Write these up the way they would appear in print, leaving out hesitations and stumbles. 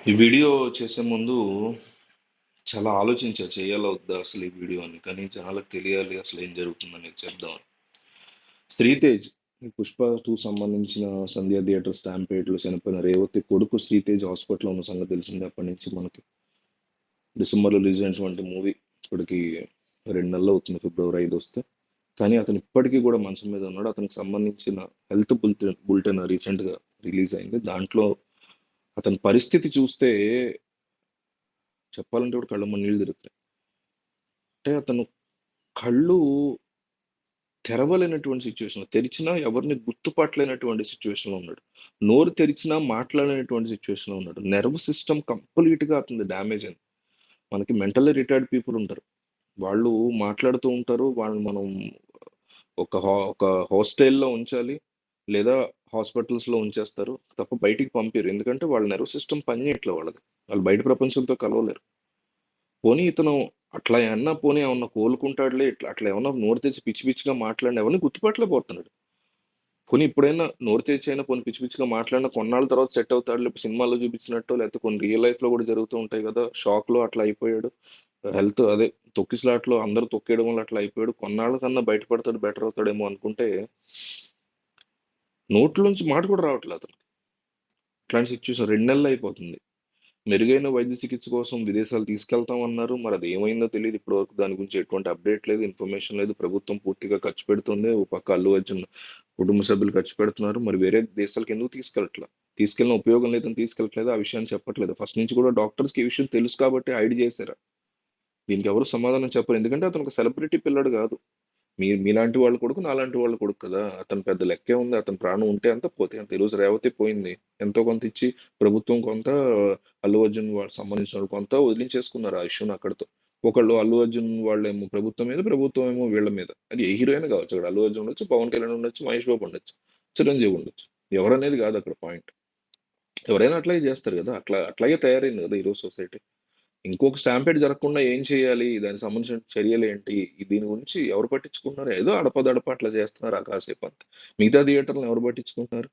ఈ వీడియో చేసే ముందు చాలా ఆలోచించా చేయాలా వద్దా అసలు ఈ వీడియో అని. కానీ జనాలకు తెలియాలి అసలు ఏం జరుగుతుందనేది చెప్దామని. శ్రీతేజ్ ఈ పుష్ప 2 సంబంధించిన సంధ్య థియేటర్ స్టాంపేడ్లో చనిపోయిన రేవతి కొడుకు శ్రీతేజ్ హాస్పిటల్లో ఉన్న సంగతి తెలిసిందే. అప్పటి నుంచి మనకి డిసెంబర్లో రిలీజ్ అయినటువంటి మూవీ ఇప్పటికి 2 నెలలు అవుతుంది, ఫిబ్రవరి 5 వస్తే. కానీ అతను ఇప్పటికీ కూడా మంచం మీద ఉన్నాడు. అతనికి సంబంధించిన హెల్త్ బులెటిన్ రీసెంట్గా రిలీజ్ అయింది. దాంట్లో అతని పరిస్థితి చూస్తే చెప్పాలంటే కూడా కళ్ళమ్మ నీళ్ళు తిరుగుతాయి. అంటే అతను కళ్ళు తెరవలేనటువంటి సిచ్యువేషన్, తెరిచినా ఎవరిని గుర్తుపట్టలేనటువంటి సిచ్యువేషన్లో ఉన్నాడు. నోరు తెరిచినా మాట్లాడలేనటువంటి సిచ్యువేషన్లో ఉన్నాడు. నెర్వ్ సిస్టమ్ కంప్లీట్గా అతను డ్యామేజ్ అయింది. మనకి మెంటల్లీ రిటైర్డ్ పీపుల్ ఉంటారు, వాళ్ళు మాట్లాడుతూ ఉంటారు. వాళ్ళని మనం ఒక హాస్టల్లో ఉంచాలి, లేదా హాస్పిటల్స్లో ఉంచేస్తారు తప్ప బయటికి పంపారు. ఎందుకంటే వాళ్ళ నెర్వ్ సిస్టమ్ పనిచేయట్లేదు వాళ్ళది. వాళ్ళు బయట ప్రపంచంతో కలవలేరు. పోనీ ఇతను అట్లా ఏమన్నా పోనీ ఏమన్నా కోలుకుంటాడులే, ఇట్లా అట్లా ఏమన్నా నోరు తెచ్చి పిచ్చి పిచ్చిగా మాట్లాడిన ఎవరిని గుర్తుపట్టలేకపోతున్నాడు. పోనీ ఇప్పుడైనా నోరు తెచ్చి అయినా పోనీ పిచ్చి పిచ్చిగా మాట్లాడిన కొన్నాళ్ళ తర్వాత సెట్ అవుతాడు, లేకపోతే సినిమాలో చూపించినట్టు, లేకపోతే కొన్ని రియల్ లైఫ్ లో కూడా జరుగుతూ ఉంటాయి కదా, షాక్ లో అట్లా అయిపోయాడు, హెల్త్ అదే తొక్కిసలాట్లో అందరూ తొక్కేయడం వల్ల అట్లా అయిపోయాడు, కొన్నాళ్ళ కన్నా బయటపడతాడు, బెటర్ అవుతాడేమో అనుకుంటే నోట్లోంచి మాట కూడా రావట్లేదు అతను. ఇట్లాంటి సిచ్యువేషన్ 2 నెలలు అయిపోతుంది. మెరుగైన వైద్య చికిత్స కోసం విదేశాలు తీసుకెళ్తామన్నారు. మరి అది ఏమైందో తెలియదు. ఇప్పటి వరకు దాని గురించి ఎటువంటి అప్డేట్ లేదు, ఇన్ఫర్మేషన్ లేదు. ప్రభుత్వం పూర్తిగా ఖర్చు పెడుతుంది, ఓ పక్క అల్లు అర్జున్ కుటుంబ సభ్యులు ఖర్చు పెడుతున్నారు. మరి వేరే దేశాలకు ఎందుకు తీసుకెళ్ళట్లా? తీసుకెళ్ళిన ఉపయోగం లేదని తీసుకెళ్ళట్లేదు, ఆ విషయాన్ని చెప్పట్లేదు. ఫస్ట్ నుంచి కూడా డాక్టర్స్కి ఈ విషయం తెలుసు కాబట్టి హైడ్ చేశారు. దీనికి ఎవరు సమాధానం చెప్పరు, ఎందుకంటే అతను ఒక సెలబ్రిటీ పిల్లడు కాదు. మీలాంటి వాళ్ళ కొడుకు, నాలాంటి వాళ్ళ కొడుకు కదా. అతను పెద్ద లెక్కే ఉంది. అతని ప్రాణం ఉంటే అంత, పోతే అంత. ఈరోజు రేవతి పోయింది, ఎంతో కొంత ఇచ్చి ప్రభుత్వం కొంత, అల్లు అర్జున్ వాళ్ళు సంబంధించిన వాళ్ళు కొంత వదిలించేసుకున్నారు ఆ ఇష్యూని అక్కడితో. ఒకళ్ళు అల్లు అర్జున్ వాళ్ళేమో ప్రభుత్వం మీద, ప్రభుత్వం ఏమో వీళ్ళ మీద. అది ఏ హీరోయిన్ కావచ్చు, అక్కడ అల్లు అర్జున్ ఉండొచ్చు, పవన్ కళ్యాణ్ ఉండొచ్చు, మహేష్ బాబు ఉండొచ్చు, చిరంజీవి ఉండొచ్చు. ఎవరనేది కాదు అక్కడ పాయింట్. ఎవరైనా అట్లాగే చేస్తారు కదా, అట్లాగే తయారైంది కదా ఈరోజు సొసైటీ. ఇంకొక స్టాంపేడ్ జరగకుండా ఏం చేయాలి, దానికి సంబంధించిన చర్యలు ఏంటి, దీని గురించి ఎవరు పట్టించుకుంటున్నారు? ఏదో అడపదడప అట్లా చేస్తున్నారు ఆ కాసేపు అంత. మిగతా థియేటర్లు ఎవరు పట్టించుకుంటున్నారు?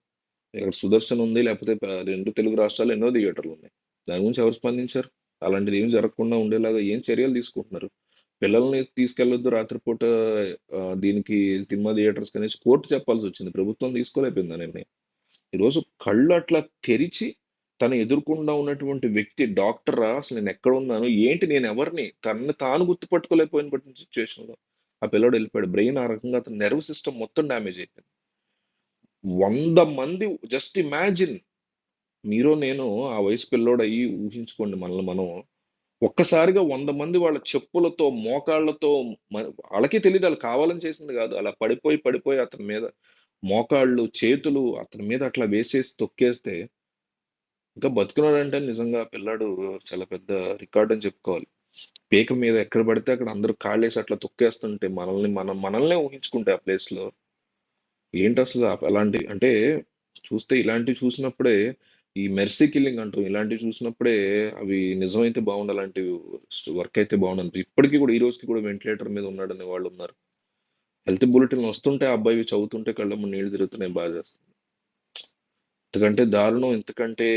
ఇక్కడ సుదర్శన్ ఉంది, లేకపోతే 2 తెలుగు రాష్ట్రాలు ఎన్నో థియేటర్లు ఉన్నాయి. దాని గురించి ఎవరు స్పందించారు? అలాంటిది ఏం జరగకుండా ఉండేలాగా ఏం చర్యలు తీసుకుంటున్నారు? పిల్లల్ని తీసుకెళ్లొద్దు రాత్రిపూట దీనికి సినిమా థియేటర్స్ కనేసి కోర్టు చెప్పాల్సి వచ్చింది, ప్రభుత్వం తీసుకోలేకపోయింది ఆ నిర్ణయం. ఈరోజు కళ్ళు అట్లా తెరిచి తను ఎదుర్కొండా ఉన్నటువంటి వ్యక్తి డాక్టరా, అసలు నేను ఎక్కడ ఉన్నాను ఏంటి, నేను ఎవరిని, తనని తాను గుర్తుపట్టుకోలేకపోయిన సిచ్యువేషన్ లో ఆ పిల్లడు వెళ్ళిపోయాడు. బ్రెయిన్ ఆ రకంగా అతని నెర్వ్ సిస్టమ్ మొత్తం డ్యామేజ్ అయిపోయింది. 100 మంది, జస్ట్ ఇమాజిన్, మీరు నేను ఆ వయసు పిల్లోడు అయ్యి ఊహించుకోండి మనల్ని మనం. ఒక్కసారిగా 100 మంది వాళ్ళ చెప్పులతో మోకాళ్ళతో, వాళ్ళకే తెలియదు వాళ్ళు కావాలని చేసింది కాదు, అలా పడిపోయి పడిపోయి అతని మీద మోకాళ్ళు చేతులు అతని మీద అట్లా వేసేసి తొక్కేస్తే, ఇంకా బతుకున్నాడంటే నిజంగా పిల్లాడు చాలా పెద్ద రికార్డ్ అని చెప్పుకోవాలి. పీక మీద ఎక్కడ పడితే అక్కడ అందరూ కాళ్ళేసి అట్లా తొక్కేస్తుంటే మనల్నే ఊహించుకుంటే ఆ ప్లేస్ లో ఏంటి అసలు అలాంటి అంటే, చూస్తే ఇలాంటివి చూసినప్పుడే, ఈ మెర్సీ కిల్లింగ్ అంటారు, ఇలాంటివి చూసినప్పుడే అవి నిజమైతే బాగుండు, అలాంటి వర్క్ అయితే బాగుండు. ఇప్పటికీ కూడా ఈ రోజుకి కూడా వెంటిలేటర్ మీద ఉన్నాడనే వాళ్ళు ఉన్నారు. హెల్త్ బులెటిన్ వస్తుంటే ఆ అబ్బాయి చదువుతుంటే కళ్ళమ్మ నీళ్లు తిరుగుతున్నాయి, బాధ చేస్తుంది. ఇంతకంటే దారుణం, ఇంతకంటే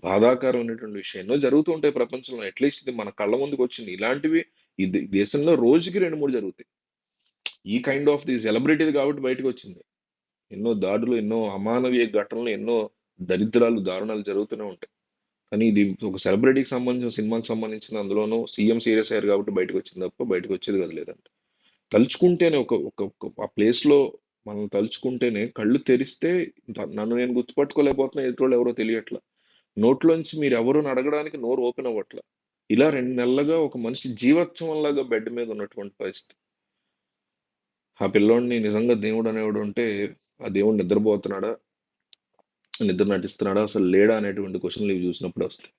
బాధాకరమైనటువంటి విషయం ఎన్నో జరుగుతూ ఉంటాయి ప్రపంచంలో. అట్లీస్ట్ ఇది మన కళ్ళ ముందుకు వచ్చింది ఇలాంటివి. ఈ దేశంలో రోజుకి 2-3 జరుగుతాయి ఈ కైండ్ ఆఫ్ ది. సెలబ్రిటీది కాబట్టి బయటకు వచ్చింది. ఎన్నో దాడులు, ఎన్నో అమానవీయ ఘటనలు, ఎన్నో దరిద్రాలు, దారుణాలు జరుగుతూనే ఉంటాయి. కానీ ఇది ఒక సెలబ్రిటీకి సంబంధించిన, సినిమాకి సంబంధించిన, అందులోనూ సీఎం సీరియస్ అయ్యారు కాబట్టి బయటకు వచ్చింది తప్ప బయటకు వచ్చేది కదా. లేదంటే తలుచుకుంటేనే ఒక ఒక ఒక- ఆ ప్లేస్ లో మనం తలుచుకుంటేనే కళ్ళు తెరిస్తే నన్ను నేను గుర్తుపట్టుకోలేకపోతున్నా, ఎదుటి ఎవరో తెలియట్లా. నోట్లోంచి మీరు ఎవరు అడగడానికి నోరు ఓపెన్ అవ్వట్లా. ఇలా 2 నెలలుగా ఒక మనిషి జీవోత్సవం లాగా బెడ్ మీద ఉన్నటువంటి పరిస్థితి. ఆ పిల్లోడిని నిజంగా దేవుడు అనేవాడు ఉంటే, ఆ దేవుడు నిద్రపోతున్నాడా, నిద్ర నటిస్తున్నాడా, అసలు లేడా అనేటువంటి క్వశ్చన్లు ఇవి చూసినప్పుడు వస్తాయి.